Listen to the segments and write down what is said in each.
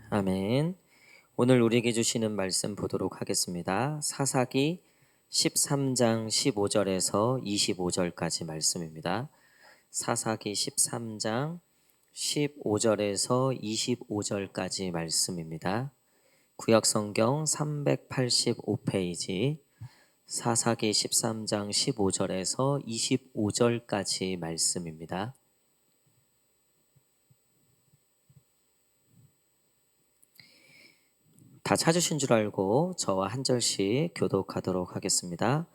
아멘. 오늘 우리에게 주시는 말씀 보도록 하겠습니다. 사사기 13장 15절에서 25절까지 말씀입니다. 사사기 13장 15절에서 25절까지 말씀입니다. 구약성경 385페이지 사사기 13장 15절에서 25절까지 말씀입니다. 다 찾으신 줄 알고 저와 한 절씩 교독하도록 하겠습니다.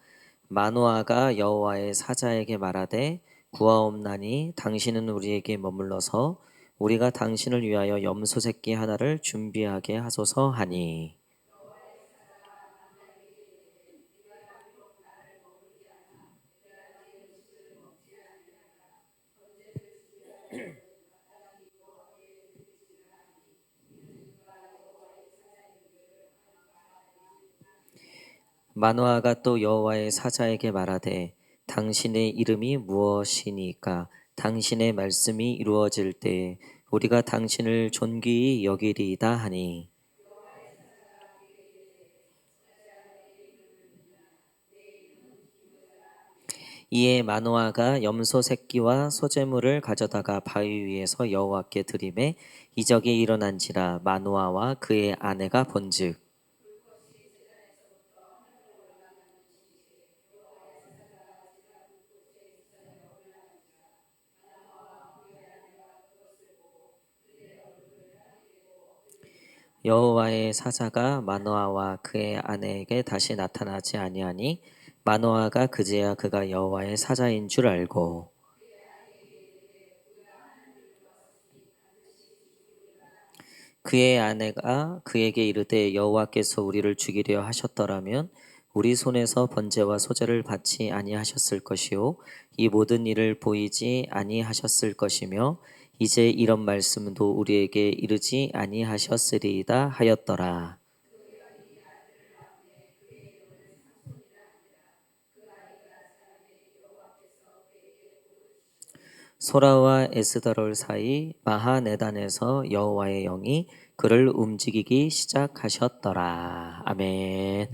마노아가 여호와의 사자에게 말하되 구하옵나니 당신은 우리에게 머물러서 우리가 당신을 위하여 염소 새끼 하나를 준비하게 하소서 하니. 마노아가 또 여호와의 사자에게 말하되 당신의 이름이 무엇이니까 당신의 말씀이 이루어질 때 우리가 당신을 존귀히 여기리이다 하니. 이에 마노아가 염소 새끼와 소재물을 가져다가 바위 위에서 여호와께 드리매 이적이 일어난지라 마노아와 그의 아내가 본즉 여호와의 사자가 마노아와 그의 아내에게 다시 나타나지 아니하니 마노아가 그제야 그가 여호와의 사자인 줄 알고 그의 아내가 그에게 이르되 여호와께서 우리를 죽이려 하셨더라면 우리 손에서 번제와 소제를 받지 아니하셨을 것이요 이 모든 일을 보이지 아니하셨을 것이며 이제 이런 말씀도 우리에게 이르지 아니하셨으리이다 하였더라. 소라와 에스더롤 사이 마하네단에서 여호와의 영이 그를 움직이기 시작하셨더라. 아멘.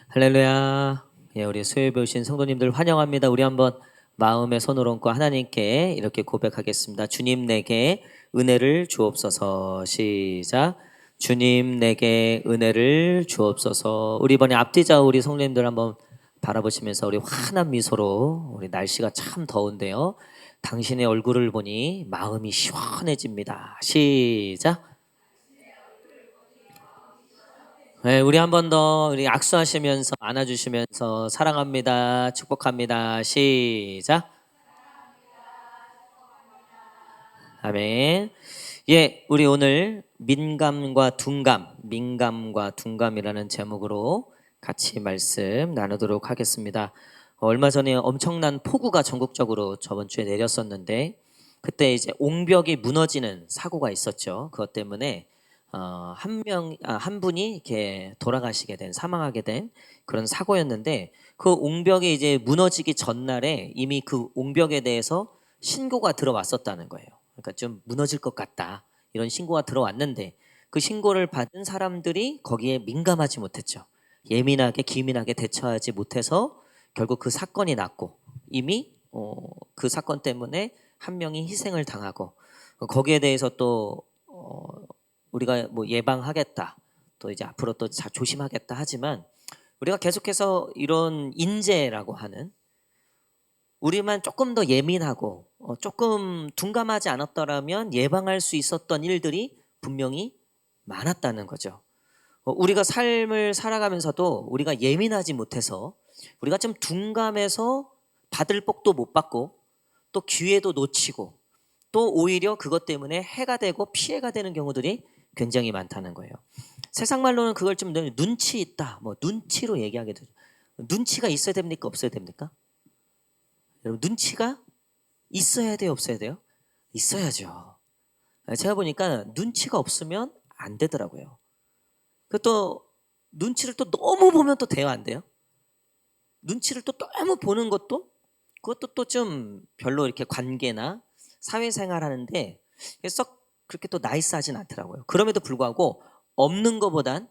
할렐루야. 예, 우리 수요일에 오신 성도님들 환영합니다. 우리 한번 마음에 손을 얹고 하나님께 이렇게 고백하겠습니다. 주님 내게 은혜를 주옵소서. 시작. 주님 내게 은혜를 주옵소서. 우리 이번에 앞뒤자 우리 성도님들 한번 바라보시면서 우리 환한 미소로 우리 날씨가 참 더운데요. 당신의 얼굴을 보니 마음이 시원해집니다. 시작. 네, 우리 한 번 더 우리 악수하시면서 안아주시면서 사랑합니다. 축복합니다. 시작. 아멘. 예, 우리 오늘 민감과 둔감이라는 제목으로 같이 말씀 나누도록 하겠습니다. 얼마 전에 엄청난 폭우가 전국적으로 저번 주에 내렸었는데 그때 이제 옹벽이 무너지는 사고가 있었죠. 그것 때문에 한 분이 이렇게 돌아가시게 된 사망하게 된 그런 사고였는데 그 옹벽이 이제 무너지기 전날에 이미 그 옹벽에 대해서 신고가 들어왔었다는 거예요. 그러니까 좀 무너질 것 같다. 이런 신고가 들어왔는데 그 신고를 받은 사람들이 거기에 민감하지 못했죠. 예민하게 기민하게 대처하지 못해서 결국 그 사건이 났고 이미 그 사건 때문에 한 명이 희생을 당하고 거기에 대해서 또 우리가 뭐 예방하겠다. 또 이제 앞으로 또 조심하겠다 하지만 우리가 계속해서 이런 인재라고 하는 우리만 조금 더 예민하고 조금 둔감하지 않았더라면 예방할 수 있었던 일들이 분명히 많았다는 거죠. 우리가 삶을 살아가면서도 우리가 예민하지 못해서 우리가 좀 둔감해서 받을 복도 못 받고 또 기회도 놓치고 또 오히려 그것 때문에 해가 되고 피해가 되는 경우들이 굉장히 많다는 거예요. 세상 말로는 그걸 좀 눈치 있다, 뭐 눈치로 얘기하게 되죠. 눈치가 있어야 됩니까? 없어야 됩니까? 여러분 눈치가 있어야 돼요? 없어야 돼요? 있어야죠. 제가 보니까 눈치가 없으면 안 되더라고요. 또 눈치를 또 너무 보면 또 돼요? 안 돼요? 눈치를 또 너무 보는 그것도 또 좀 별로 이렇게 관계나 사회생활 하는데 썩 그렇게 또 나이스하진 않더라고요. 그럼에도 불구하고 없는 것보단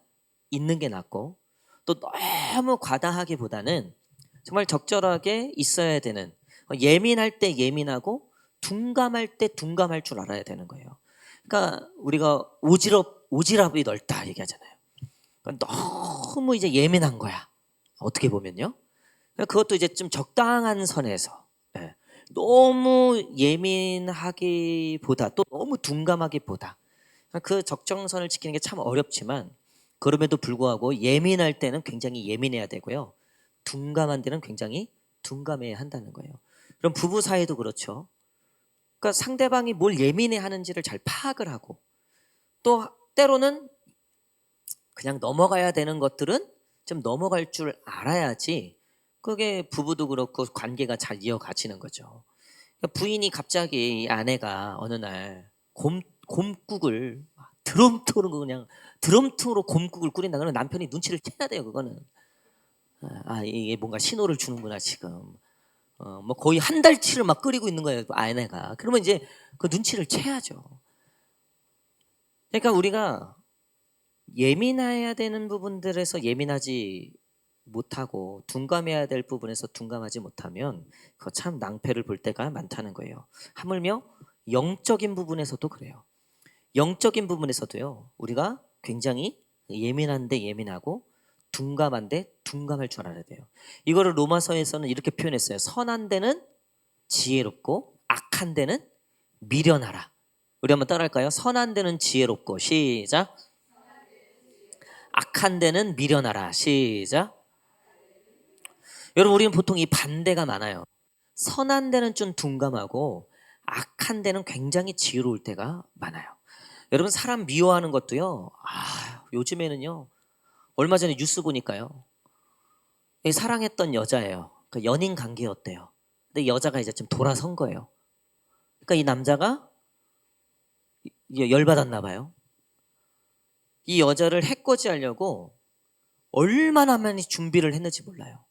있는 게 낫고, 또 너무 과다하기보다는 정말 적절하게 있어야 되는, 예민할 때 예민하고 둔감할 때 둔감할 줄 알아야 되는 거예요. 그러니까 우리가 오지랖이 넓다 얘기하잖아요. 그러니까 너무 이제 예민한 거야. 어떻게 보면요. 그것도 이제 좀 적당한 선에서, 예. 너무 예민하기보다 또 너무 둔감하기보다 그 적정선을 지키는 게 참 어렵지만, 그럼에도 불구하고 예민할 때는 굉장히 예민해야 되고요. 둔감한 데는 굉장히 둔감해야 한다는 거예요. 그럼 부부 사이도 그렇죠. 그러니까 상대방이 뭘 예민해 하는지를 잘 파악을 하고, 또 때로는 그냥 넘어가야 되는 것들은 좀 넘어갈 줄 알아야지 그게 부부도 그렇고 관계가 잘 이어가지는 거죠. 그러니까 부인이 갑자기 이 아내가 어느 날 곰국을 드럼통으로, 그냥 드럼통으로 곰국을 끓인다 그러면 남편이 눈치를 채야 돼요. 그거는 이게 뭔가 신호를 주는구나 지금. 뭐 거의 한 달치를 막 끓이고 있는 거예요 아내가. 그러면 이제 그 눈치를 채야죠. 그러니까 우리가 예민해야 되는 부분들에서 예민하지 못하고 둔감해야 될 부분에서 둔감하지 못하면 그거 참 낭패를 볼 때가 많다는 거예요. 하물며 영적인 부분에서도 그래요. 영적인 부분에서도요. 우리가 굉장히 예민한데 예민하고 둔감한데 둔감할 줄 알아야 돼요. 이거를 로마서에서는 이렇게 표현했어요. 선한 데는 지혜롭고 악한 데는 미련하라. 우리 한번 따라할까요? 선한 데는 지혜롭고, 시작. 악한 데는 미련하라. 시작. 여러분, 우리는 보통 이 반대가 많아요. 선한 데는 좀 둔감하고 악한 데는 굉장히 지혜로울 때가 많아요. 여러분, 사람 미워하는 것도요. 요즘에는요. 얼마 전에 뉴스 보니까요. 사랑했던 여자예요. 그 연인 관계였대요. 근데 여자가 이제 좀 돌아선 거예요. 그러니까 이 남자가 열받았나 봐요. 이 여자를 해코지하려고 얼마나 많이 준비를 했는지 몰라요.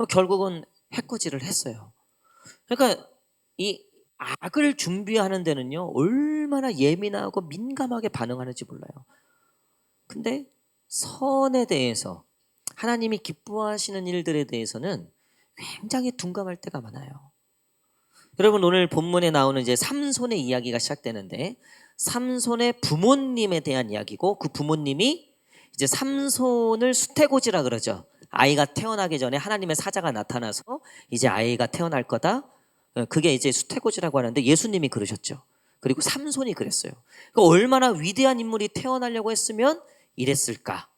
결국은 해코지를 했어요. 그러니까 이 악을 준비하는 데는요, 얼마나 예민하고 민감하게 반응하는지 몰라요. 근데 선에 대해서, 하나님이 기뻐하시는 일들에 대해서는 굉장히 둔감할 때가 많아요. 여러분, 오늘 본문에 나오는 이제 삼손의 이야기가 시작되는데, 삼손의 부모님에 대한 이야기고, 그 부모님이 이제 삼손을 수태고지라 그러죠. 아이가 태어나기 전에 하나님의 사자가 나타나서 이제 아이가 태어날 거다. 그게 이제 수태고지라고 하는데, 예수님이 그러셨죠. 그리고 삼손이 그랬어요. 그러니까 얼마나 위대한 인물이 태어나려고 했으면 이랬을까.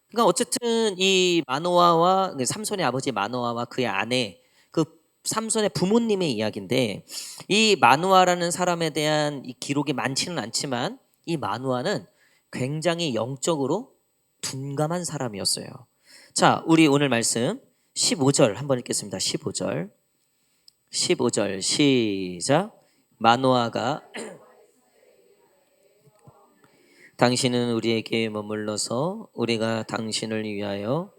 그러니까 어쨌든 이 마노아와 삼손의 아버지 마노아와 그의 아내, 그 삼손의 부모님의 이야기인데, 이 마노아라는 사람에 대한 이 기록이 많지는 않지만 이 마노아는 굉장히 영적으로 둔감한 사람이었어요. 자, 우리 오늘 말씀 15절 한번 읽겠습니다. 15절 시작. 마노아가 당신은 우리에게 머물러서 우리가 당신을 위하여,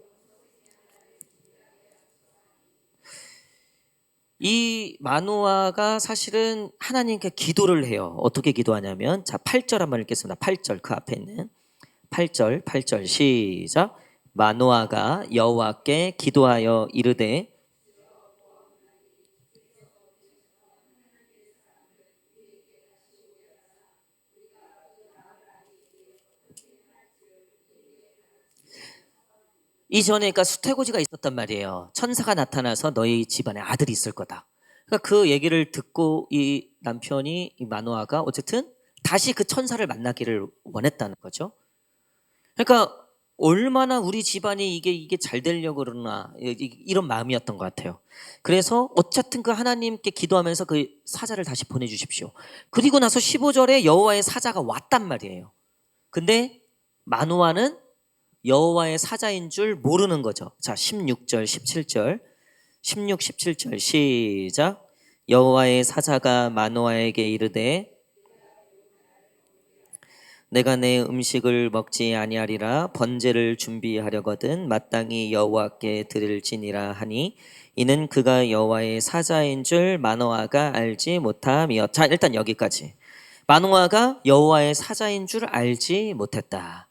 이 마노아가 사실은 하나님께 기도를 해요. 어떻게 기도하냐면, 자, 8절 한번 읽겠습니다. 8절, 그 앞에 있는 8절 시작. 마노아가 여호와께 기도하여 이르되, 이전에 그러니까 수태고지가 있었단 말이에요. 천사가 나타나서 너희 집안에 아들이 있을 거다. 그러니까 그 얘기를 듣고 이 남편이, 이 마노아가 어쨌든 다시 그 천사를 만나기를 원했다는 거죠. 그러니까 얼마나 우리 집안이 이게 잘 되려고 그러나 이런 마음이었던 것 같아요. 그래서 어쨌든 그 하나님께 기도하면서 그 사자를 다시 보내주십시오. 그리고 나서 15절에 여호와의 사자가 왔단 말이에요. 근데 마노아는 여호와의 사자인 줄 모르는 거죠. 자, 16절 17절 16, 17절 시작. 여호와의 사자가 마노아에게 이르되, 내가 내 음식을 먹지 아니하리라. 번제를 준비하려거든 마땅히 여호와께 드릴지니라 하니, 이는 그가 여호와의 사자인 줄 마노아가 알지 못함이었. 자, 일단 여기까지. 마노아가 여호와의 사자인 줄 알지 못했다.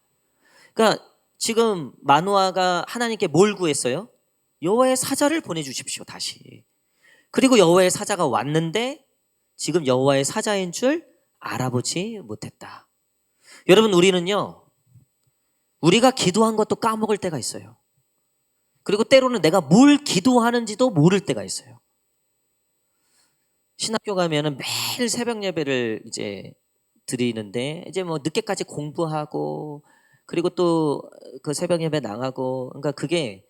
그러니까 지금 마노아가 하나님께 뭘 구했어요? 여호와의 사자를 보내주십시오 다시. 그리고 여호와의 사자가 왔는데 지금 여호와의 사자인 줄 알아보지 못했다. 여러분, 우리는요, 우리가 기도한 것도 까먹을 때가 있어요. 그리고 때로는 내가 뭘 기도하는지도 모를 때가 있어요. 신학교 가면은 매일 새벽 예배를 이제 드리는데 이제 뭐 늦게까지 공부하고 그리고 또 그 새벽 예배 나가고, 그러니까 그게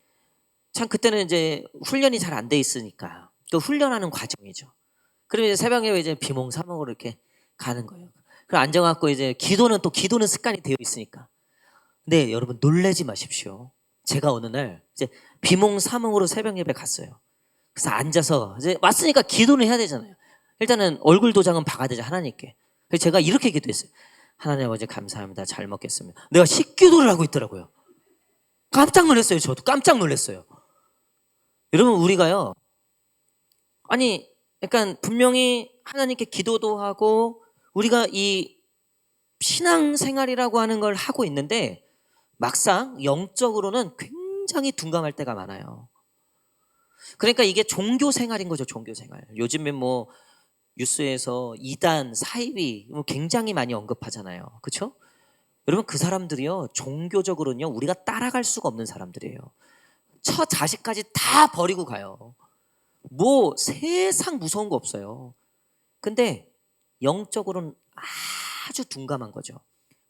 참 그때는 이제 훈련이 잘 안 돼 있으니까 또 훈련하는 과정이죠. 그러면 이제 새벽 예배 이제 비몽사몽으로 이렇게 가는 거예요. 그럼 앉아갖고 이제 기도는 습관이 되어 있으니까. 근데 여러분 놀라지 마십시오. 제가 어느 날 이제 비몽사몽으로 새벽 예배 갔어요. 그래서 앉아서 이제 왔으니까 기도는 해야 되잖아요. 일단은 얼굴 도장은 박아야 되죠, 하나님께. 그래서 제가 이렇게 기도했어요. 하나님 아버지 감사합니다. 잘 먹겠습니다. 내가 식기도를 하고 있더라고요. 깜짝 놀랐어요. 저도 깜짝 놀랐어요. 여러분, 우리가요, 아니 약간 분명히 하나님께 기도도 하고 우리가 이 신앙생활이라고 하는 걸 하고 있는데 막상 영적으로는 굉장히 둔감할 때가 많아요. 그러니까 이게 종교생활인 거죠. 종교생활. 요즘에 뭐 뉴스에서 이단, 사이비 뭐 굉장히 많이 언급하잖아요. 그렇죠? 여러분, 그 사람들이요, 종교적으로는요 우리가 따라갈 수가 없는 사람들이에요. 처 자식까지 다 버리고 가요. 뭐 세상 무서운 거 없어요. 근데 영적으로는 아주 둔감한 거죠.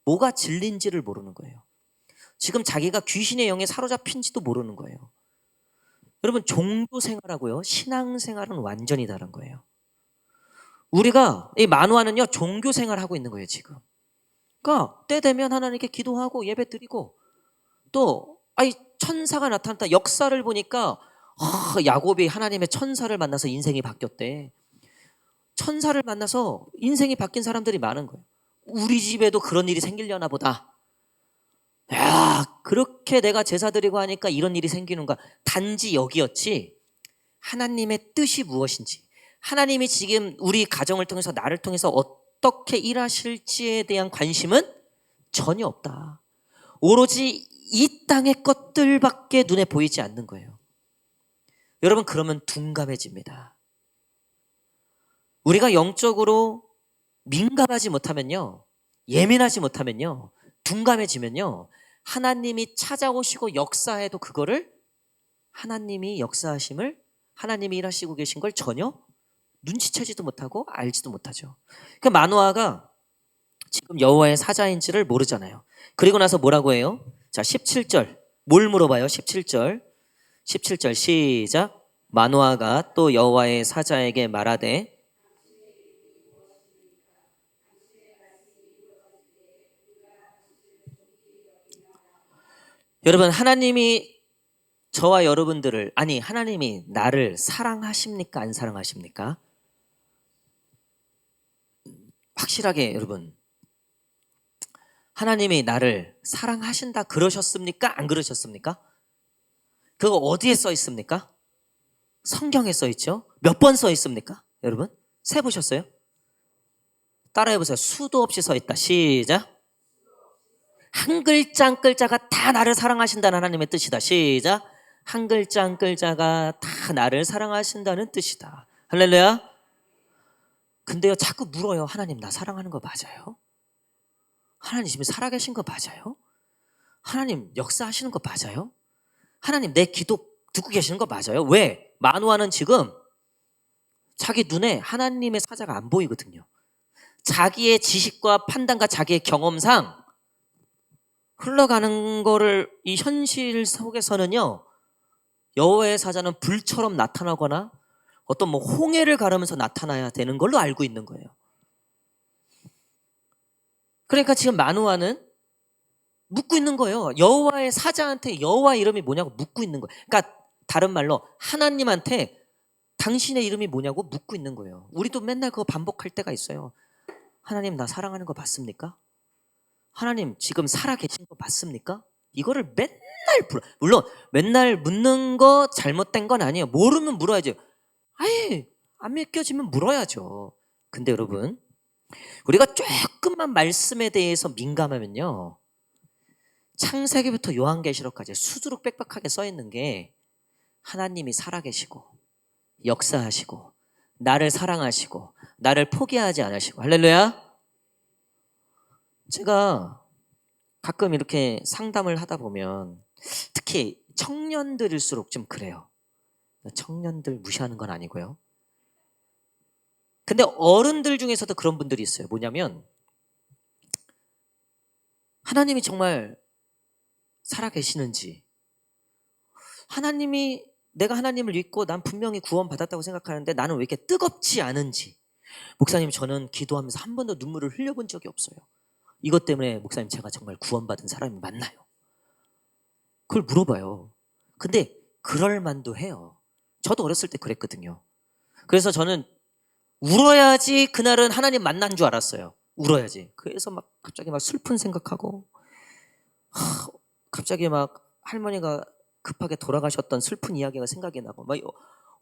뭐가 진리인지를 모르는 거예요. 지금 자기가 귀신의 영에 사로잡힌지도 모르는 거예요. 여러분, 종교생활하고요 신앙생활은 완전히 다른 거예요. 우리가 이 만화는요 종교생활하고 있는 거예요 지금. 그러니까 때 되면 하나님께 기도하고 예배 드리고 또 천사가 나타났다. 역사를 보니까 야곱이 하나님의 천사를 만나서 인생이 바뀌었대. 천사를 만나서 인생이 바뀐 사람들이 많은 거예요. 우리 집에도 그런 일이 생기려나 보다. 야, 그렇게 내가 제사 드리고 하니까 이런 일이 생기는가. 단지 여기였지 하나님의 뜻이 무엇인지, 하나님이 지금 우리 가정을 통해서 나를 통해서 어떻게 일하실지에 대한 관심은 전혀 없다. 오로지 이 땅의 것들밖에 눈에 보이지 않는 거예요. 여러분, 그러면 둔감해집니다. 우리가 영적으로 민감하지 못하면요, 예민하지 못하면요, 둔감해지면요, 하나님이 찾아오시고 역사해도 그거를, 하나님이 역사하심을, 하나님이 일하시고 계신 걸 전혀 눈치채지도 못하고 알지도 못하죠. 그러니까 마노아가 지금 여호와의 사자인지를 모르잖아요. 그리고 나서 뭐라고 해요? 자, 17절. 뭘 물어봐요? 17절 시작. 마노아가 또 여호와의 사자에게 말하되. 여러분, 하나님이 저와 여러분들을, 아니 하나님이 나를 사랑하십니까? 안 사랑하십니까? 확실하게 여러분, 하나님이 나를 사랑하신다 그러셨습니까? 안 그러셨습니까? 그거 어디에 써 있습니까? 성경에 써 있죠. 몇 번 써 있습니까? 여러분 세보셨어요? 따라해보세요. 수도 없이 써 있다. 시작. 한 글자 한 글자가 다 나를 사랑하신다는 하나님의 뜻이다. 시작. 한 글자 한 글자가 다 나를 사랑하신다는 뜻이다. 할렐루야. 근데요 자꾸 물어요. 하나님 나 사랑하는 거 맞아요? 하나님 지금 살아계신 거 맞아요? 하나님 역사하시는 거 맞아요? 하나님 내 기도 듣고 계시는 거 맞아요? 왜? 마노아는 지금 자기 눈에 하나님의 사자가 안 보이거든요. 자기의 지식과 판단과 자기의 경험상 흘러가는 거를, 이 현실 속에서는요 여호와의 사자는 불처럼 나타나거나 어떤 뭐 홍해를 가르면서 나타나야 되는 걸로 알고 있는 거예요. 그러니까 지금 마노아는 묻고 있는 거예요. 여호와의 사자한테 여호와 이름이 뭐냐고 묻고 있는 거예요. 그러니까 다른 말로 하나님한테 당신의 이름이 뭐냐고 묻고 있는 거예요. 우리도 맨날 그거 반복할 때가 있어요. 하나님 나 사랑하는 거 맞습니까? 하나님 지금 살아계신 거 맞습니까? 이거를 맨날 물론 맨날 묻는 거 잘못된 건 아니에요. 모르면 물어야죠. 아예 안 믿겨지면 물어야죠. 근데 여러분, 우리가 조금만 말씀에 대해서 민감하면요, 창세기부터 요한계시록까지 수두룩 빽빽하게 써 있는 게 하나님이 살아계시고 역사하시고 나를 사랑하시고 나를 포기하지 않으시고. 할렐루야. 제가 가끔 이렇게 상담을 하다 보면 특히 청년들일수록 좀 그래요. 청년들 무시하는 건 아니고요. 근데 어른들 중에서도 그런 분들이 있어요. 뭐냐면 하나님이 정말 살아계시는지, 하나님이, 내가 하나님을 믿고 난 분명히 구원받았다고 생각하는데 나는 왜 이렇게 뜨겁지 않은지. 목사님, 저는 기도하면서 한 번도 눈물을 흘려본 적이 없어요. 이것 때문에 목사님, 제가 정말 구원받은 사람이 맞나요? 그걸 물어봐요. 근데 그럴 만도 해요. 저도 어렸을 때 그랬거든요. 그래서 저는 울어야지 그날은 하나님 만난 줄 알았어요. 울어야지. 그래서 막 갑자기 막 슬픈 생각하고, 갑자기 막 할머니가 급하게 돌아가셨던 슬픈 이야기가 생각이 나고, 막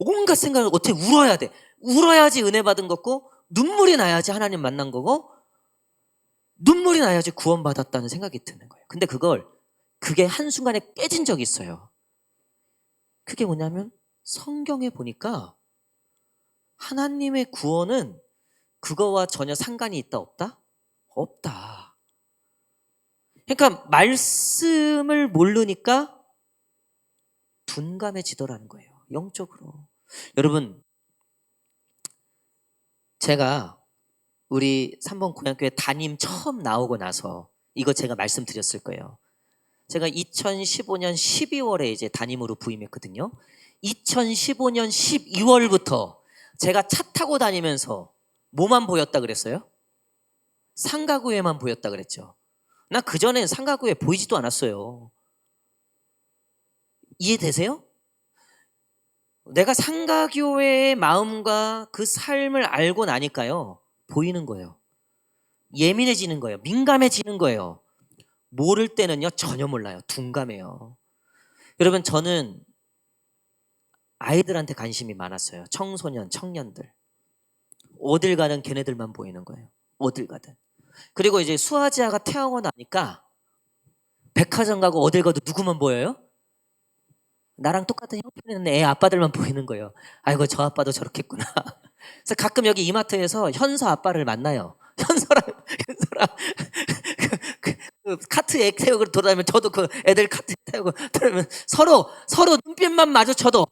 온갖 생각을, 어떻게 울어야 돼. 울어야지 은혜 받은 거고, 눈물이 나야지 하나님 만난 거고, 눈물이 나야지 구원받았다는 생각이 드는 거예요. 근데 그게 한순간에 깨진 적이 있어요. 그게 뭐냐면 성경에 보니까 하나님의 구원은 그거와 전혀 상관이 있다 없다? 없다. 그러니까 말씀을 모르니까 둔감해지더라는 거예요. 영적으로. 여러분, 제가 우리 3번 고향교회 담임 처음 나오고 나서 이거 제가 말씀드렸을 거예요. 제가 2015년 12월에 이제 담임으로 부임했거든요. 2015년 12월부터 제가 차 타고 다니면서 뭐만 보였다 그랬어요? 상가구에만 보였다 그랬죠. 나 그전엔 상가구에 보이지도 않았어요. 이해되세요? 내가 상가교회의 마음과 그 삶을 알고 나니까요, 보이는 거예요. 예민해지는 거예요. 민감해지는 거예요. 모를 때는요, 전혀 몰라요. 둔감해요. 여러분, 저는 아이들한테 관심이 많았어요. 청소년, 청년들. 어딜 가든 걔네들만 보이는 거예요. 어딜 가든. 그리고 이제 수아지아가 태어나고 나니까 백화점 가고 어딜 가도 누구만 보여요? 나랑 똑같은 형편에 있는 애 아빠들만 보이는 거예요. 아이고, 저 아빠도 저렇겠구나. 그래서 가끔 여기 이마트에서 현서 아빠를 만나요. 현서랑 그 카트 액 태우고 돌아다니면 저도 그 애들 카트 태우고 돌아다니면 서로 눈빛만 마주쳐도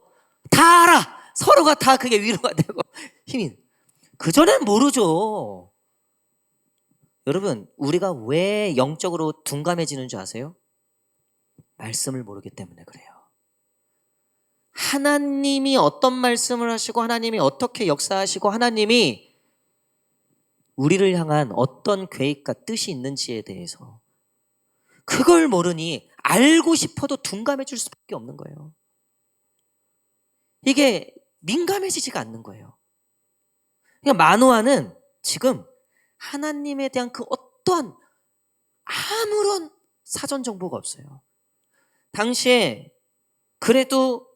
다 알아. 서로가 다 그게 위로가 되고 힘이. 그전엔 모르죠. 여러분, 우리가 왜 영적으로 둔감해지는 줄 아세요? 말씀을 모르기 때문에 그래요. 하나님이 어떤 말씀을 하시고 하나님이 어떻게 역사하시고 하나님이 우리를 향한 어떤 계획과 뜻이 있는지에 대해서 그걸 모르니 알고 싶어도 둔감해질 수밖에 없는 거예요. 이게 민감해지지가 않는 거예요. 그러니까 마노아는 지금 하나님에 대한 그 어떠한 아무런 사전 정보가 없어요. 당시에 그래도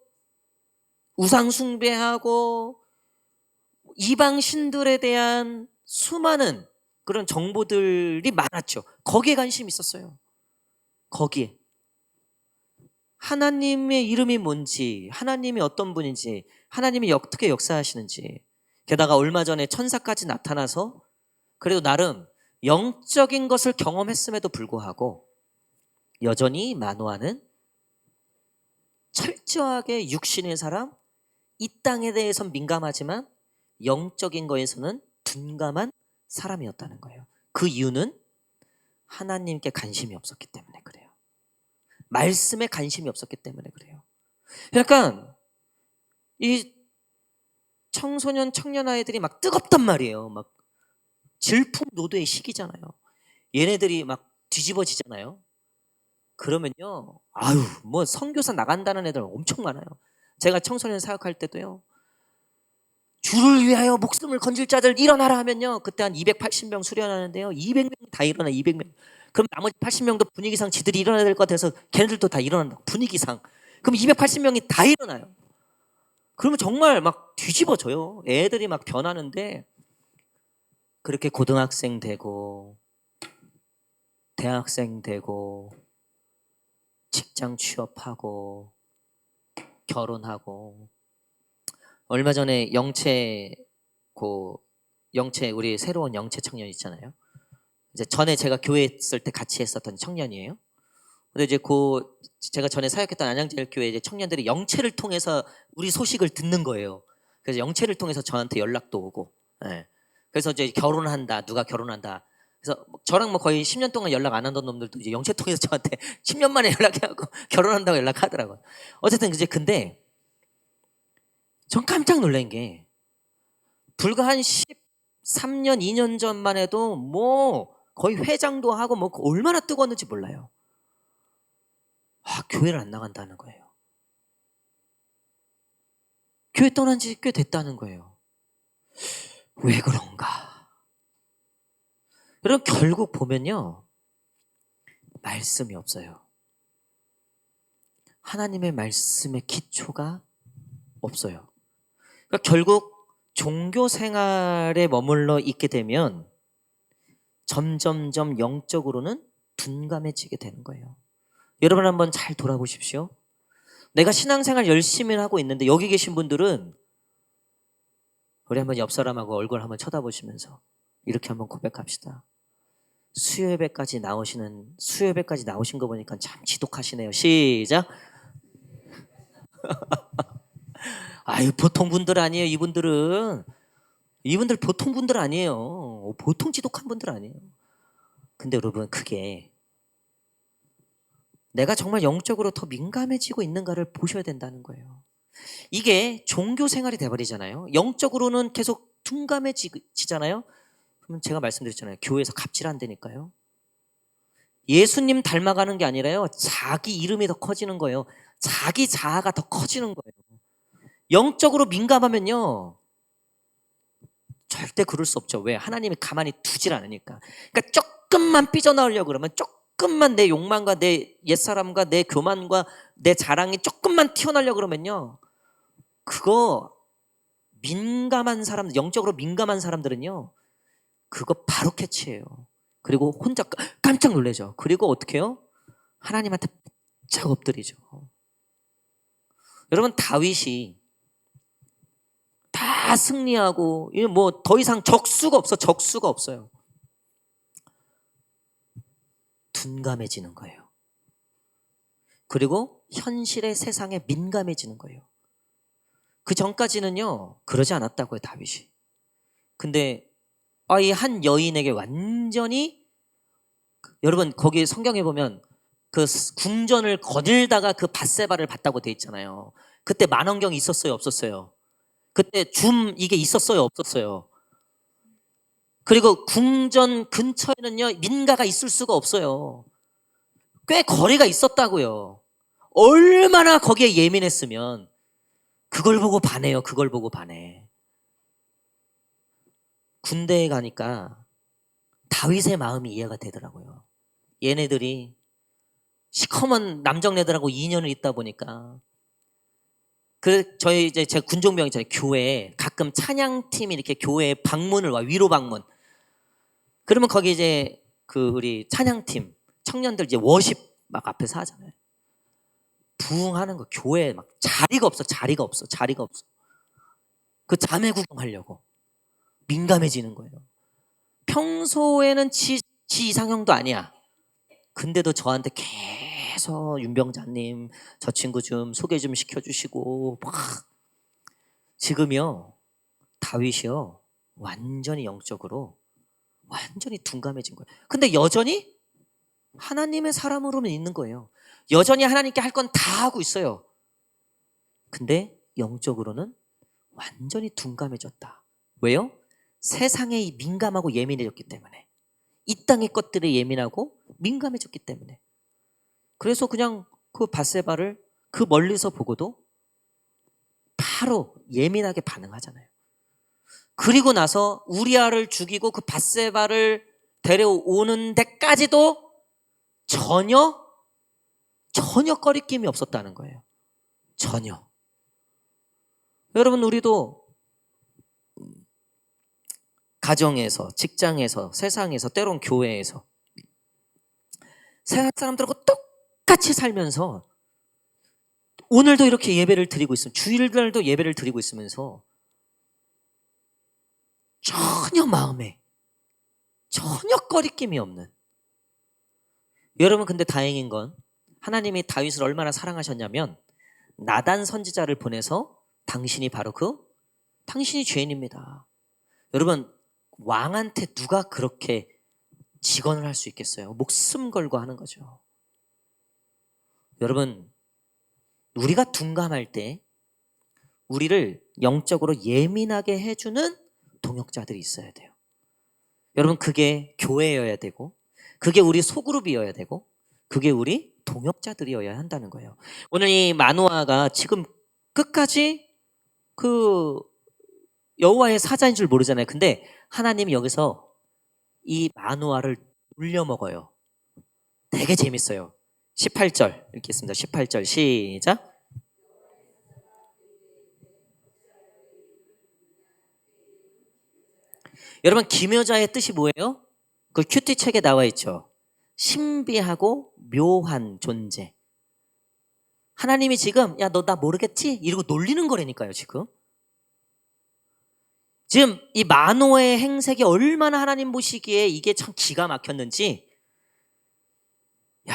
우상 숭배하고 이방 신들에 대한 수많은 그런 정보들이 많았죠. 거기에 관심이 있었어요. 거기에. 하나님의 이름이 뭔지, 하나님이 어떤 분인지, 하나님이 어떻게 역사하시는지. 게다가 얼마 전에 천사까지 나타나서 그래도 나름 영적인 것을 경험했음에도 불구하고 여전히 마노아는 철저하게 육신의 사람, 이 땅에 대해서는 민감하지만 영적인 거에서는 둔감한 사람이었다는 거예요. 그 이유는 하나님께 관심이 없었기 때문에 그래요. 말씀에 관심이 없었기 때문에 그래요. 그러니까 이 청소년, 청년 아이들이 막 뜨겁단 말이에요. 막 질풍노도의 시기잖아요. 얘네들이 막 뒤집어지잖아요. 그러면요, 아유, 뭐 선교사 나간다는 애들 엄청 많아요. 제가 청소년 사역할 때도요, 주를 위하여 목숨을 건질 자들 일어나라 하면요, 그때 한 280명 수련하는데요, 200명 다 일어나. 200명. 그럼 나머지 80명도 분위기상 지들이 일어나야 될 것 같아서 걔네들도 다 일어난다. 분위기상. 그럼 280명이 다 일어나요. 그러면 정말 막 뒤집어져요. 애들이 막 변하는데 그렇게 고등학생 되고 대학생 되고 직장 취업하고 결혼하고 얼마 전에 영채 우리 새로운 영채 청년 있잖아요. 이제 전에 제가 교회 있을 때 같이 했었던 청년이에요. 근데 이제 제가 전에 사역했던 안양제일교회 이제 청년들이 영채를 통해서 우리 소식을 듣는 거예요. 그래서 영채를 통해서 저한테 연락도 오고, 예. 그래서 이제 결혼한다, 누가 결혼한다. 그래서 저랑 뭐 거의 10년 동안 연락 안 하던 놈들도 이제 영채 통해서 저한테 10년 만에 연락하고 결혼한다고 연락하더라고요. 어쨌든 이제 근데 전 깜짝 놀란 게 불과 한 13년, 2년 전만 해도 뭐 거의 회장도 하고 뭐 얼마나 뜨거웠는지 몰라요. 교회를 안 나간다는 거예요. 교회 떠난 지 꽤 됐다는 거예요. 왜 그런가? 여러분 결국 보면요. 말씀이 없어요. 하나님의 말씀의 기초가 없어요. 그러니까 결국 종교 생활에 머물러 있게 되면 점점점 영적으로는 둔감해지게 되는 거예요. 여러분 한번 잘 돌아보십시오. 내가 신앙생활 열심히 하고 있는데 여기 계신 분들은 우리 한번 옆 사람하고 얼굴 한번 쳐다보시면서 이렇게 한번 고백합시다. 수요예배까지 나오신 거 보니까 참 지독하시네요. 시작. 아유 보통 분들 아니에요. 이분들 보통 분들 아니에요. 보통 지독한 분들 아니에요. 근데 여러분 그게 내가 정말 영적으로 더 민감해지고 있는가를 보셔야 된다는 거예요. 이게 종교 생활이 돼버리잖아요. 영적으로는 계속 둔감해지잖아요. 그러면 제가 말씀드렸잖아요. 교회에서 갑질 안 되니까요. 예수님 닮아가는 게 아니라요. 자기 이름이 더 커지는 거예요. 자기 자아가 더 커지는 거예요. 영적으로 민감하면요. 절대 그럴 수 없죠. 왜? 하나님이 가만히 두질 않으니까. 그러니까 조금만 삐져나오려고 그러면 조금만 내 욕망과 내 옛사람과 내 교만과 내 자랑이 조금만 튀어나오려고 그러면요. 그거 민감한 사람들, 영적으로 민감한 사람들은요. 그거 바로 캐치해요. 그리고 혼자 깜짝 놀라죠. 그리고 어떻게 해요? 하나님한테 바짝 엎드리죠. 여러분 다윗이 다 승리하고 뭐 더 이상 적수가 없어요. 둔감해지는 거예요. 그리고 현실의 세상에 민감해지는 거예요. 그 전까지는요 그러지 않았다고요 다윗이. 근데 이 한 여인에게 완전히 여러분 거기 성경에 보면 그 궁전을 거닐다가 그 밧세바를 봤다고 돼 있잖아요. 그때 만원경이 있었어요 없었어요? 그때 이게 있었어요 없었어요? 그리고 궁전 근처에는요 민가가 있을 수가 없어요. 꽤 거리가 있었다고요. 얼마나 거기에 예민했으면 그걸 보고 반해요. 그걸 보고 반해. 군대에 가니까 다윗의 마음이 이해가 되더라고요. 얘네들이 시커먼 남정네들하고 2년을 있다 보니까 저희 이제 제 군종병 있잖아요. 교회에 가끔 찬양팀이 이렇게 교회에 방문을 와 위로 방문. 그러면 거기 이제 우리 찬양팀 청년들 이제 워십 막 앞에서 하잖아요. 부흥하는 거 교회에 막 자리가 없어. 그 자매 구경하려고 민감해지는 거예요. 평소에는 지 이상형도 아니야. 근데도 저한테 계속 윤병자님 저 친구 좀 소개 좀 시켜주시고 막 지금요 다윗이요 완전히 영적으로 완전히 둔감해진 거예요. 근데 여전히 하나님의 사람으로는 있는 거예요. 여전히 하나님께 할 건 다 하고 있어요. 근데 영적으로는 완전히 둔감해졌다. 왜요? 세상에 민감하고 예민해졌기 때문에. 이 땅의 것들에 예민하고 민감해졌기 때문에. 그래서 그냥 그 밧세바를 그 멀리서 보고도 바로 예민하게 반응하잖아요. 그리고 나서 우리아를 죽이고 그 밧세바를 데려오는 데까지도 전혀 꺼리낌이 없었다는 거예요. 전혀. 여러분 우리도 가정에서, 직장에서, 세상에서, 때론 교회에서 세상 사람들하고 똑같이 살면서 오늘도 이렇게 예배를 드리고 있으면, 주일날도 예배를 드리고 있으면서 전혀 마음에 전혀 꺼리낌이 없는, 여러분, 근데 다행인 건 하나님이 다윗을 얼마나 사랑하셨냐면 나단 선지자를 보내서 당신이 바로 당신이 죄인입니다. 여러분, 왕한테 누가 그렇게 직언을 할 수 있겠어요? 목숨 걸고 하는 거죠. 여러분, 우리가 둔감할 때 우리를 영적으로 예민하게 해주는 동역자들이 있어야 돼요. 여러분, 그게 교회여야 되고, 그게 우리 소그룹이어야 되고, 그게 우리 동역자들이어야 한다는 거예요. 오늘 이 마노아가 지금 끝까지 여호와의 사자인 줄 모르잖아요. 근데 하나님이 여기서 이 마노아를 울려먹어요. 되게 재밌어요. 18절 읽겠습니다. 18절 시작. 여러분, 기묘자의 뜻이 뭐예요? 그 큐티 책에 나와 있죠. 신비하고 묘한 존재. 하나님이 지금 야, 너 나 모르겠지? 이러고 놀리는 거라니까요. 지금 이 마노의 행색이 얼마나 하나님 보시기에 이게 참 기가 막혔는지, 야,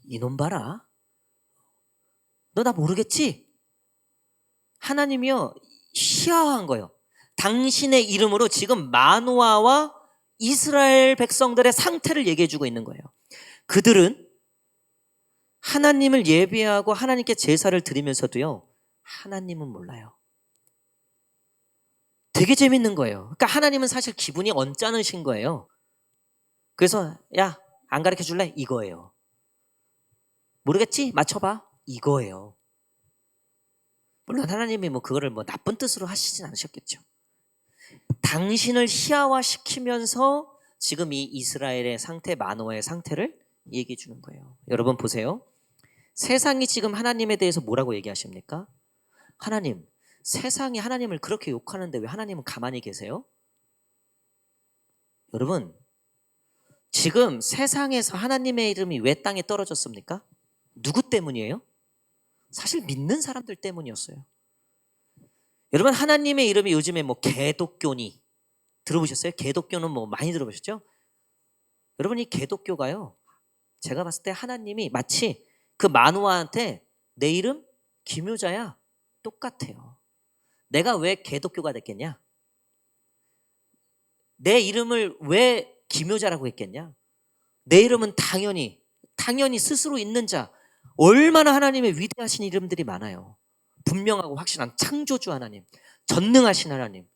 이놈 봐라. 너 나 모르겠지? 하나님이요, 희화한 거예요. 당신의 이름으로 지금 마노아와 이스라엘 백성들의 상태를 얘기해 주고 있는 거예요. 그들은 하나님을 예배하고 하나님께 제사를 드리면서도요, 하나님은 몰라요. 되게 재밌는 거예요. 그러니까 하나님은 사실 기분이 언짢으신 거예요. 그래서 야, 안 가르쳐 줄래? 이거예요. 모르겠지? 맞춰봐. 이거예요. 물론 하나님이 그거를 나쁜 뜻으로 하시진 않으셨겠죠. 당신을 희화화시키면서 지금 이 이스라엘의 상태, 마노아의 상태를 얘기해 주는 거예요. 여러분 보세요. 세상이 지금 하나님에 대해서 뭐라고 얘기하십니까? 하나님, 세상이 하나님을 그렇게 욕하는데 왜 하나님은 가만히 계세요? 여러분, 지금 세상에서 하나님의 이름이 왜 땅에 떨어졌습니까? 누구 때문이에요? 사실 믿는 사람들 때문이었어요. 여러분, 하나님의 이름이 요즘에 개독교니 들어보셨어요? 개독교는 많이 들어보셨죠? 여러분, 이 개독교가요, 제가 봤을 때 하나님이 마치 그 마노아한테 내 이름 기묘자야 똑같아요. 내가 왜 개독교가 됐겠냐? 내 이름을 왜 기묘자라고 했겠냐? 내 이름은 당연히 스스로 있는 자, 얼마나 하나님의 위대하신 이름들이 많아요. 분명하고 확실한 창조주 하나님, 전능하신 하나님.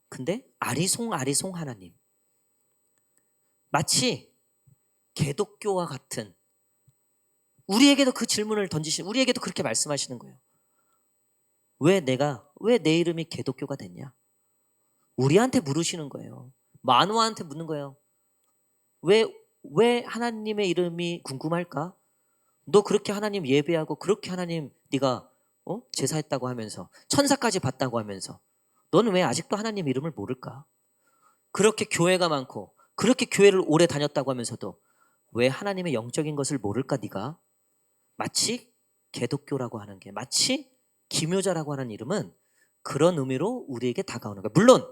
근데 아리송 하나님, 마치 개독교와 같은, 우리에게도 그 질문을 우리에게도 그렇게 말씀하시는 거예요. 왜 내 이름이 개독교가 됐냐? 우리한테 물으시는 거예요. 마노아한테 묻는 거예요. 왜 하나님의 이름이 궁금할까? 너 그렇게 하나님 예배하고 그렇게 하나님 네가 제사했다고 하면서 천사까지 봤다고 하면서 너는 왜 아직도 하나님 이름을 모를까? 그렇게 교회가 많고 그렇게 교회를 오래 다녔다고 하면서도 왜 하나님의 영적인 것을 모를까 네가? 마치 개독교라고 하는 게, 마치 기묘자라고 하는 이름은 그런 의미로 우리에게 다가오는 거예요. 물론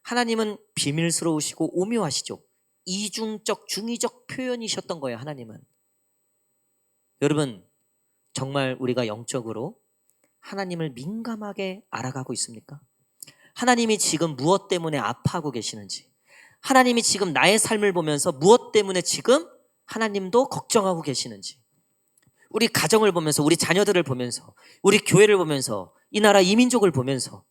하나님은 비밀스러우시고 오묘하시죠. 이중적, 중의적 표현이셨던 거예요. 하나님은. 여러분, 정말 우리가 영적으로 하나님을 민감하게 알아가고 있습니까? 하나님이 지금 무엇 때문에 아파하고 계시는지, 하나님이 지금 나의 삶을 보면서 무엇 때문에 지금 하나님도 걱정하고 계시는지, 우리 가정을 보면서, 우리 자녀들을 보면서, 우리 교회를 보면서, 이 나라 이민족을 보면서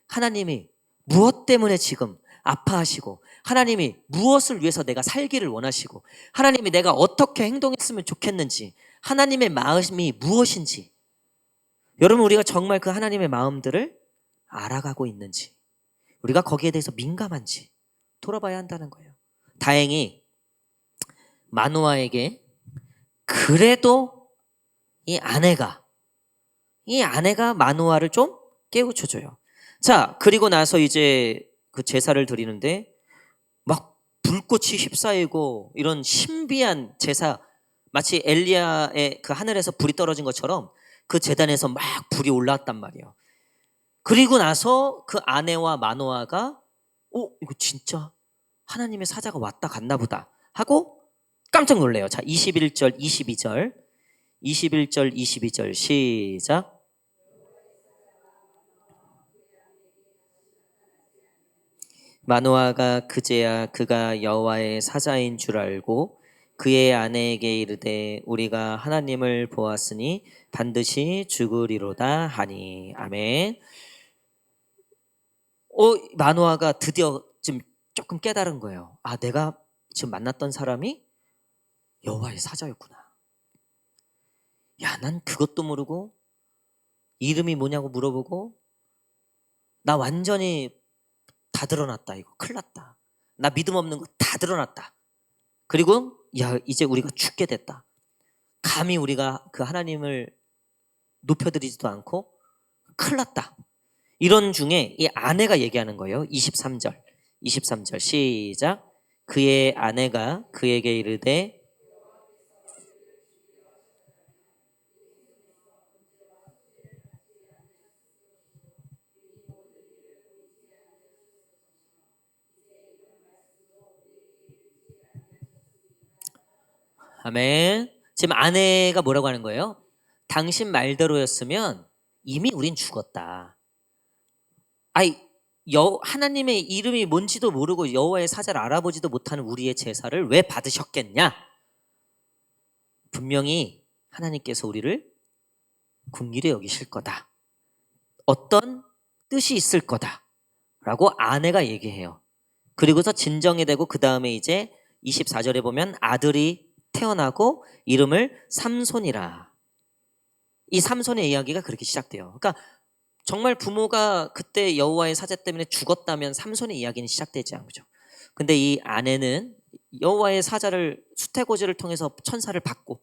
하나님이 무엇 때문에 지금 아파하시고, 하나님이 무엇을 위해서 내가 살기를 원하시고, 하나님이 내가 어떻게 행동했으면 좋겠는지, 하나님의 마음이 무엇인지, 여러분, 우리가 정말 그 하나님의 마음들을 알아가고 있는지, 우리가 거기에 대해서 민감한지 돌아봐야 한다는 거예요. 다행히 마노아에게 그래도 이 아내가 마노아를 좀 깨우쳐줘요. 자, 그리고 나서 이제 그 제사를 드리는데 막 불꽃이 휩싸이고 이런 신비한 제사, 마치 엘리야의 그 하늘에서 불이 떨어진 것처럼 그 제단에서 막 불이 올라왔단 말이에요. 그리고 나서 그 아내와 마노아가 이거 진짜 하나님의 사자가 왔다 갔나 보다 하고 깜짝 놀래요. 자, 21절 22절 21절 22절 시작. 마노아가 그제야 그가 여호와의 사자인 줄 알고 그의 아내에게 이르되 우리가 하나님을 보았으니 반드시 죽으리로다 하니. 아멘. 마노아가 드디어 지금 조금 깨달은 거예요. 아, 내가 지금 만났던 사람이 여호와의 사자였구나. 야, 난 그것도 모르고 이름이 뭐냐고 물어보고 나 완전히 다 드러났다. 이거 큰일 났다. 나 믿음 없는 거 다 드러났다. 그리고 야, 이제 우리가 죽게 됐다. 감히 우리가 그 하나님을 높여드리지도 않고 큰일 났다. 이런 중에 이 아내가 얘기하는 거예요. 23절 시작. 그의 아내가 그에게 이르되 아멘. 지금 아내가 뭐라고 하는 거예요? 당신 말대로였으면 이미 우린 죽었다. 아이, 하나님의 이름이 뭔지도 모르고 여호와의 사자를 알아보지도 못하는 우리의 제사를 왜 받으셨겠냐? 분명히 하나님께서 우리를 긍휼히 여기실 거다. 어떤 뜻이 있을 거다. 라고 아내가 얘기해요. 그리고서 진정이 되고 그 다음에 이제 24절에 보면 아들이 태어나고 이름을 삼손이라. 이 삼손의 이야기가 그렇게 시작돼요. 그러니까 정말 부모가 그때 여호와의 사자 때문에 죽었다면 삼손의 이야기는 시작되지 않죠. 근데 이 아내는 여호와의 사자를 수태고지를 통해서 천사를 받고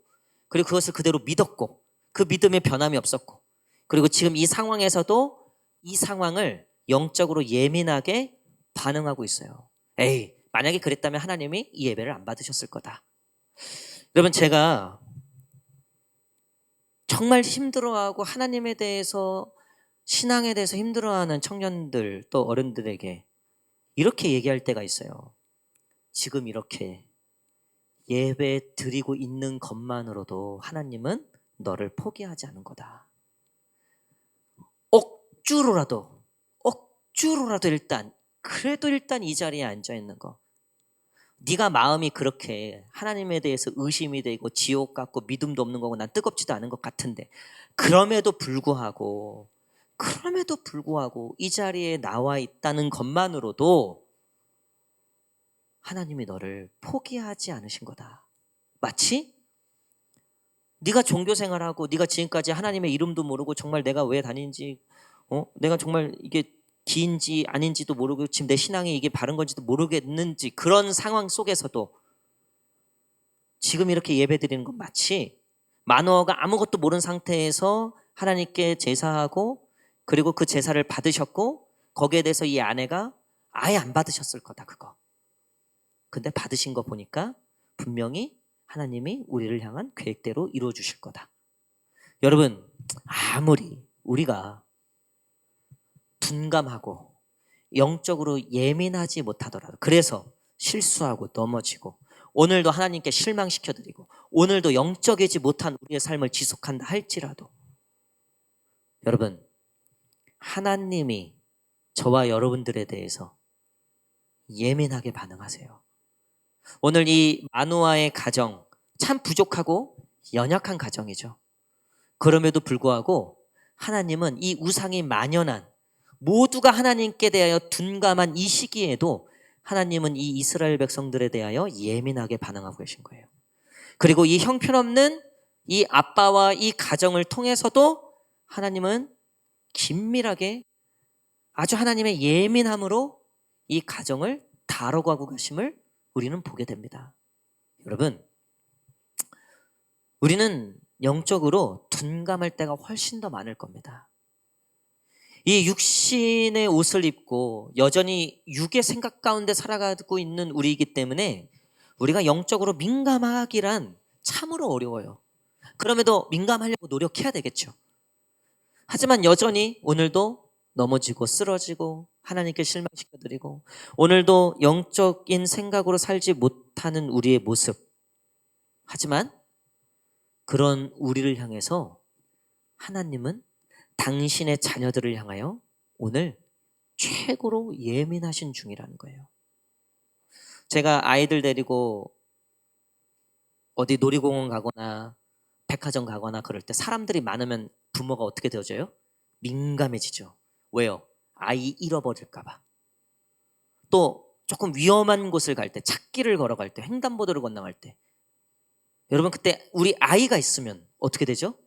그리고 그것을 그대로 믿었고 그 믿음에 변함이 없었고 그리고 지금 이 상황에서도 이 상황을 영적으로 예민하게 반응하고 있어요. 에이, 만약에 그랬다면 하나님이 이 예배를 안 받으셨을 거다. 여러분, 제가 정말 힘들어하고 하나님에 대해서 신앙에 대해서 힘들어하는 청년들 또 어른들에게 이렇게 얘기할 때가 있어요. 지금 이렇게 예배 드리고 있는 것만으로도 하나님은 너를 포기하지 않은 거다. 억주로라도 일단 그래도 일단 이 자리에 앉아 있는 거. 네가 마음이 그렇게 하나님에 대해서 의심이 되고 지옥 같고 믿음도 없는 거고 난 뜨겁지도 않은 것 같은데 그럼에도 불구하고 이 자리에 나와 있다는 것만으로도 하나님이 너를 포기하지 않으신 거다. 마치 네가 종교 생활하고 네가 지금까지 하나님의 이름도 모르고 정말 내가 왜 다니는지 내가 정말 이게 기인지 아닌지도 모르고 지금 내 신앙이 이게 바른 건지도 모르겠는지 그런 상황 속에서도 지금 이렇게 예배드리는 건 마치 마노아가 아무것도 모르는 상태에서 하나님께 제사하고 그리고 그 제사를 받으셨고 거기에 대해서 이 아내가 아예 안 받으셨을 거다 그거. 근데 받으신 거 보니까 분명히 하나님이 우리를 향한 계획대로 이루어 주실 거다. 여러분, 아무리 우리가 둔감하고 영적으로 예민하지 못하더라도 그래서 실수하고 넘어지고 오늘도 하나님께 실망시켜드리고 오늘도 영적이지 못한 우리의 삶을 지속한다 할지라도 여러분, 하나님이 저와 여러분들에 대해서 예민하게 반응하세요. 오늘 이 마노아의 가정 참 부족하고 연약한 가정이죠. 그럼에도 불구하고 하나님은 이 우상이 만연한 모두가 하나님께 대하여 둔감한 이 시기에도 하나님은 이 이스라엘 백성들에 대하여 예민하게 반응하고 계신 거예요. 그리고 이 형편없는 이 아빠와 이 가정을 통해서도 하나님은 긴밀하게 아주 하나님의 예민함으로 이 가정을 다뤄가고 가심을 우리는 보게 됩니다. 여러분, 우리는 영적으로 둔감할 때가 훨씬 더 많을 겁니다. 이 육신의 옷을 입고 여전히 육의 생각 가운데 살아가고 있는 우리이기 때문에 우리가 영적으로 민감하기란 참으로 어려워요. 그럼에도 민감하려고 노력해야 되겠죠. 하지만 여전히 오늘도 넘어지고 쓰러지고 하나님께 실망시켜드리고 오늘도 영적인 생각으로 살지 못하는 우리의 모습. 하지만 그런 우리를 향해서 하나님은 당신의 자녀들을 향하여 오늘 최고로 예민하신 중이라는 거예요. 제가 아이들 데리고 어디 놀이공원 가거나 백화점 가거나 그럴 때 사람들이 많으면 부모가 어떻게 되어져요? 민감해지죠. 왜요? 아이 잃어버릴까 봐. 또 조금 위험한 곳을 갈 때, 찾길을 걸어갈 때, 횡단보도를 건너갈 때 여러분 그때 우리 아이가 있으면 어떻게 되죠?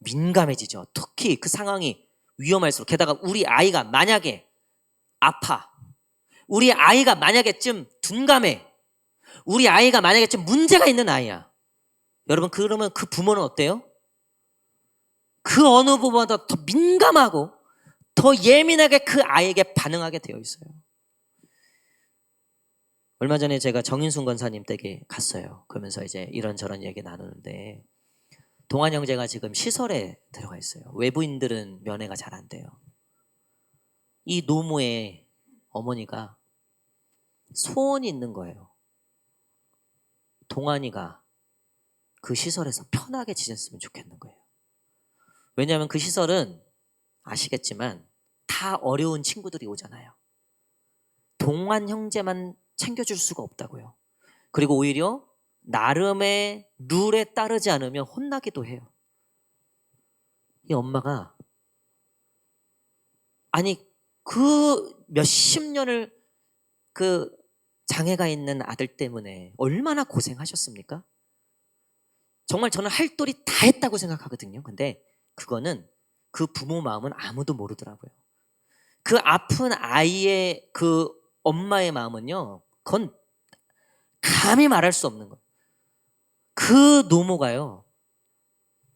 민감해지죠. 특히 그 상황이 위험할수록. 게다가 우리 아이가 만약에 아파, 우리 아이가 만약에 좀 둔감해, 우리 아이가 만약에 좀 문제가 있는 아이야. 여러분 그러면 그 부모는 어때요? 그 어느 부모보다 더 민감하고 더 예민하게 그 아이에게 반응하게 되어 있어요. 얼마 전에 제가 정인순 권사님 댁에 갔어요. 그러면서 이제 이런저런 얘기 나누는데 동안 형제가 지금 시설에 들어가 있어요. 외부인들은 면회가 잘 안 돼요. 이 노모의 어머니가 소원이 있는 거예요. 동안이가 그 시설에서 편하게 지냈으면 좋겠는 거예요. 왜냐하면 그 시설은 아시겠지만 다 어려운 친구들이 오잖아요. 동안 형제만 챙겨줄 수가 없다고요. 그리고 오히려 나름의 룰에 따르지 않으면 혼나기도 해요. 이 엄마가 아니 그 몇십 년을 그 장애가 있는 아들 때문에 얼마나 고생하셨습니까? 정말 저는 할 도리 다 했다고 생각하거든요. 근데 그거는 그 부모 마음은 아무도 모르더라고요. 그 아픈 아이의 그 엄마의 마음은요, 그건 감히 말할 수 없는 거예요. 그 노모가요,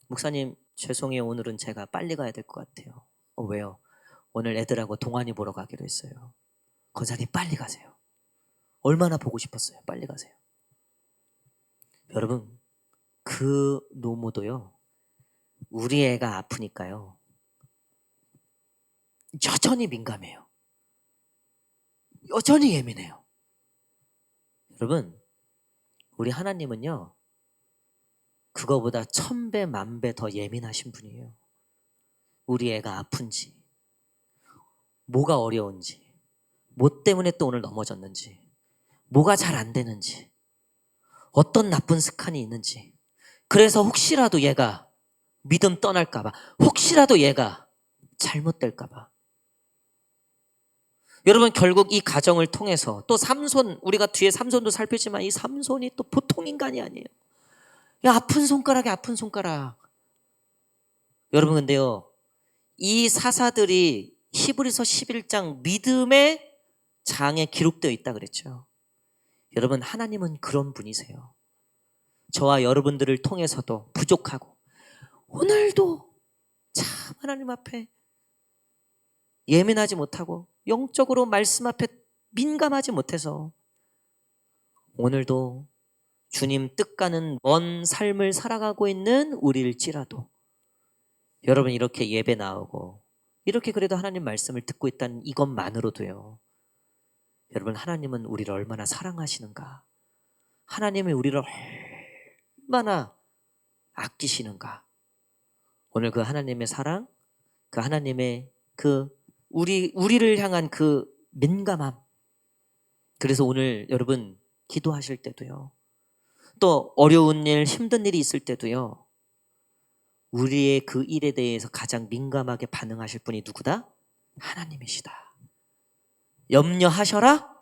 목사님 죄송해요, 오늘은 제가 빨리 가야 될 것 같아요. 왜요? 오늘 애들하고 동안이 보러 가기로 했어요. 권사님 빨리 가세요. 얼마나 보고 싶었어요. 빨리 가세요. 여러분 그 노모도요, 우리 애가 아프니까요 여전히 민감해요. 여전히 예민해요. 여러분 우리 하나님은요 그거보다 1000배 만배 더 예민하신 분이에요. 우리 애가 아픈지, 뭐가 어려운지, 뭐 때문에 또 오늘 넘어졌는지, 뭐가 잘 안 되는지, 어떤 나쁜 습관이 있는지, 그래서 혹시라도 얘가 믿음 떠날까봐, 혹시라도 얘가 잘못될까봐. 여러분 결국 이 가정을 통해서 또 삼손, 우리가 뒤에 삼손도 살피지만 이 삼손이 또 보통 인간이 아니에요. 야, 아픈 손가락에 아픈 손가락. 여러분 근데요 이 사사들이 히브리서 11장 믿음의 장에 기록되어 있다 그랬죠. 여러분 하나님은 그런 분이세요. 저와 여러분들을 통해서도 부족하고 오늘도 참 하나님 앞에 예민하지 못하고 영적으로 말씀 앞에 민감하지 못해서 오늘도 주님 뜻과는 먼 삶을 살아가고 있는 우리일지라도 여러분 이렇게 예배 나오고 이렇게 그래도 하나님 말씀을 듣고 있다는 이것만으로도요, 여러분 하나님은 우리를 얼마나 사랑하시는가, 하나님이 우리를 얼마나 아끼시는가. 오늘 그 하나님의 사랑, 그 하나님의 그 우리를 향한 그 민감함. 그래서 오늘 여러분 기도하실 때도요, 또 어려운 일, 힘든 일이 있을 때도요, 우리의 그 일에 대해서 가장 민감하게 반응하실 분이 누구다? 하나님이시다. 염려하셔라?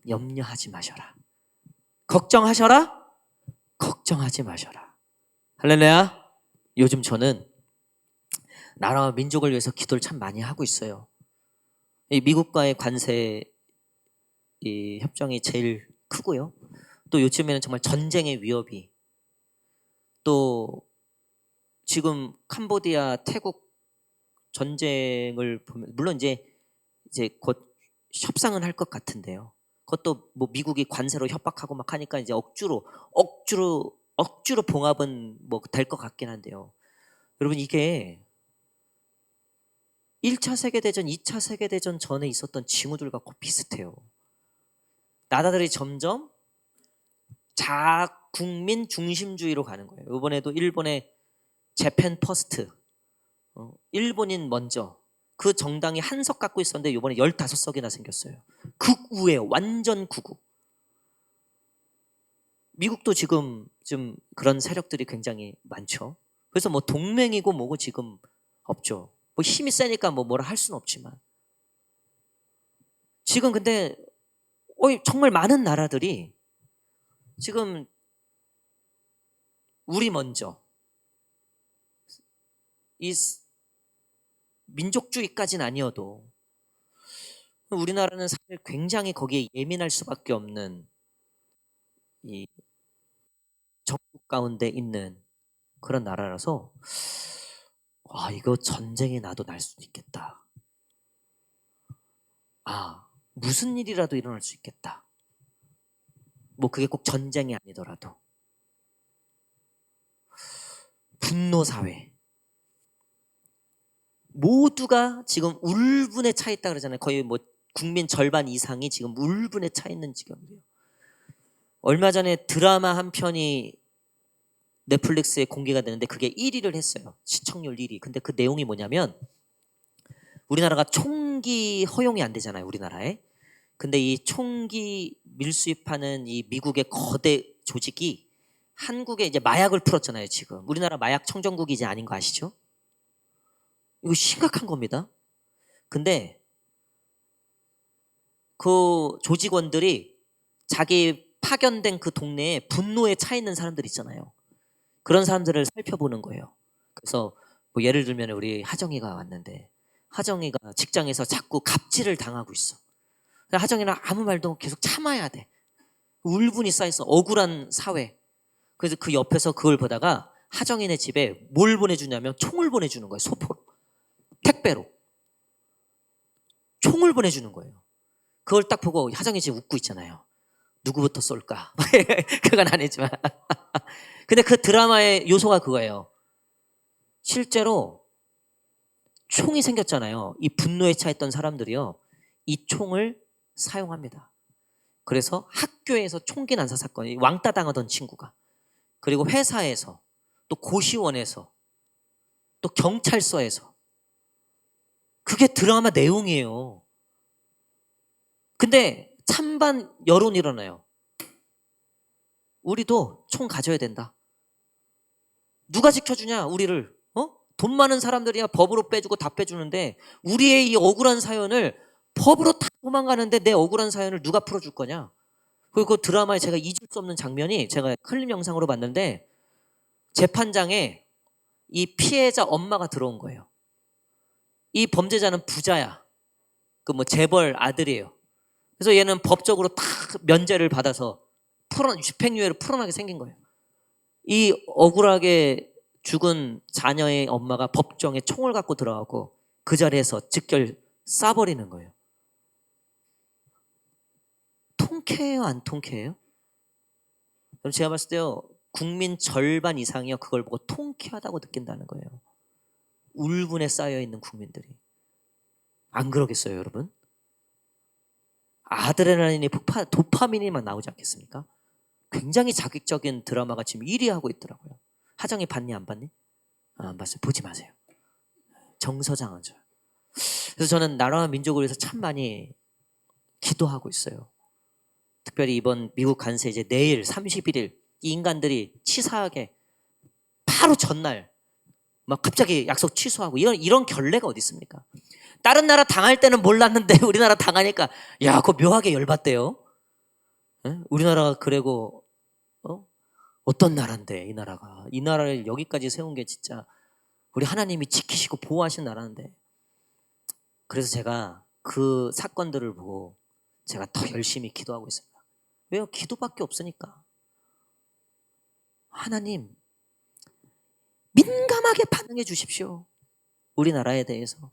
염려하지 마셔라. 걱정하셔라? 걱정하지 마셔라. 할렐루야. 요즘 저는 나라와 민족을 위해서 기도를 참 많이 하고 있어요. 이 미국과의 관세 이 협정이 제일 크고요. 또 요즘에는 정말 전쟁의 위협이, 또 지금 캄보디아, 태국 전쟁을 보면 물론 이제 곧 협상은 할 것 같은데요. 그것도 뭐 미국이 관세로 협박하고 막 하니까 이제 억지로 봉합은 뭐 될 것 같긴 한데요. 여러분 이게 1차 세계대전, 2차 세계대전 전에 있었던 징후들과 꼭 비슷해요. 나라들이 점점 자국민 중심주의로 가는 거예요. 이번에도 일본의 재팬 퍼스트, 일본인 먼저 그 정당이 한 석 갖고 있었는데 이번에 15석이나 생겼어요. 극우예요. 완전 극우. 미국도 지금 좀 그런 세력들이 굉장히 많죠. 그래서 뭐 동맹이고 뭐고 지금 없죠. 뭐 힘이 세니까 뭐라 할 수는 없지만 지금 근데 정말 많은 나라들이 지금 우리 먼저 이 민족주의까지는 아니어도 우리나라는 사실 굉장히 거기에 예민할 수밖에 없는 이 정국 가운데 있는 그런 나라라서 이거 전쟁이 나도 날 수도 있겠다. 무슨 일이라도 일어날 수 있겠다. 뭐 그게 꼭 전쟁이 아니더라도 분노 사회 모두가 지금 울분에 차 있다 그러잖아요. 거의 뭐 국민 절반 이상이 지금 울분에 차 있는 지경이에요. 얼마 전에 드라마 한 편이 넷플릭스에 공개가 되는데 그게 1위를 했어요. 시청률 1위. 근데 그 내용이 뭐냐면 우리나라가 총기 허용이 안 되잖아요. 우리나라에. 근데 이 총기 밀수입하는 이 미국의 거대 조직이 한국에 이제 마약을 풀었잖아요. 지금 우리나라 마약 청정국이 이제 아닌 거 아시죠? 이거 심각한 겁니다. 근데 그 조직원들이 자기 파견된 그 동네에 분노에 차 있는 사람들 있잖아요. 그런 사람들을 살펴보는 거예요. 그래서 뭐 예를 들면 우리 하정이가 왔는데 하정이가 직장에서 자꾸 갑질을 당하고 있어. 하정이는 아무 말도 계속 참아야 돼. 울분이 쌓여서 억울한 사회. 그래서 그 옆에서 그걸 보다가 하정이네 집에 뭘 보내주냐면 총을 보내주는 거예요. 소포로. 택배로. 총을 보내주는 거예요. 그걸 딱 보고 하정이 지금 웃고 있잖아요. 누구부터 쏠까? 그건 아니지만. 근데 그 드라마의 요소가 그거예요. 실제로 총이 생겼잖아요. 이 분노에 차있던 사람들이요. 이 총을 사용합니다. 그래서 학교에서 총기 난사 사건이 왕따 당하던 친구가 그리고 회사에서 또 고시원에서 또 경찰서에서 그게 드라마 내용이에요. 근데 찬반 여론이 일어나요. 우리도 총 가져야 된다. 누가 지켜주냐 우리를. 돈 많은 사람들이야 법으로 빼주고 다 빼주는데 우리의 이 억울한 사연을 법으로 다 도망가는데 내 억울한 사연을 누가 풀어줄 거냐. 그리고 그 드라마에 제가 잊을 수 없는 장면이 제가 클립 영상으로 봤는데 재판장에 이 피해자 엄마가 들어온 거예요. 이 범죄자는 부자야. 그 뭐 재벌 아들이에요. 그래서 얘는 법적으로 다 면제를 받아서 집행유예를 풀어나게 생긴 거예요. 이 억울하게 죽은 자녀의 엄마가 법정에 총을 갖고 들어가고 그 자리에서 즉결 쏴버리는 거예요. 통쾌해요, 안 통쾌해요? 그럼 제가 봤을 때요, 국민 절반 이상이요 그걸 보고 통쾌하다고 느낀다는 거예요. 울분에 쌓여있는 국민들이. 안 그러겠어요, 여러분? 아드레날린이 도파민이 막 나오지 않겠습니까? 굉장히 자극적인 드라마가 지금 1위 하고 있더라고요. 하정이 봤니 안 봤니? 안 봤어요. 보지 마세요. 정서장은 저. 그래서 저는 나라와 민족을 위해서 참 많이 기도하고 있어요. 특별히 이번 미국 관세 이제 내일 31일 이 인간들이 치사하게 바로 전날 막 갑자기 약속 취소하고 이런 결례가 어디 있습니까? 다른 나라 당할 때는 몰랐는데 우리나라 당하니까 그거 묘하게 열받대요. 우리나라가 그래고 어떤 나라인데 이 나라를 여기까지 세운 게 진짜 우리 하나님이 지키시고 보호하신 나라인데. 그래서 제가 그 사건들을 보고 제가 더 열심히 기도하고 있습니다. 왜요? 기도밖에 없으니까. 하나님 민감하게 반응해 주십시오. 우리나라에 대해서,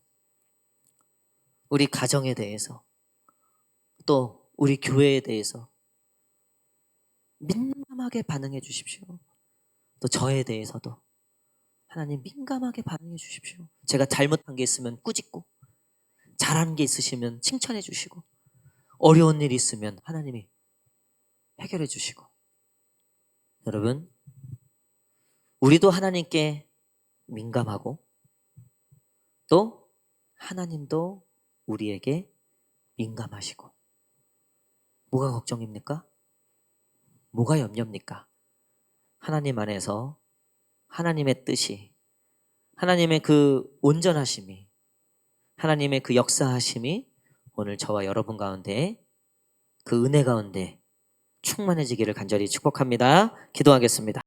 우리 가정에 대해서, 또 우리 교회에 대해서 민감하게 반응해 주십시오. 또 저에 대해서도 하나님 민감하게 반응해 주십시오. 제가 잘못한 게 있으면 꾸짖고, 잘한 게 있으시면 칭찬해 주시고, 어려운 일이 있으면 하나님이 해결해 주시고. 여러분, 우리도 하나님께 민감하고 또 하나님도 우리에게 민감하시고. 뭐가 걱정입니까? 뭐가 염려입니까? 하나님 안에서 하나님의 뜻이, 하나님의 그 온전하심이, 하나님의 그 역사하심이 오늘 저와 여러분 가운데, 그 은혜 가운데 충만해지기를 간절히 축복합니다. 기도하겠습니다.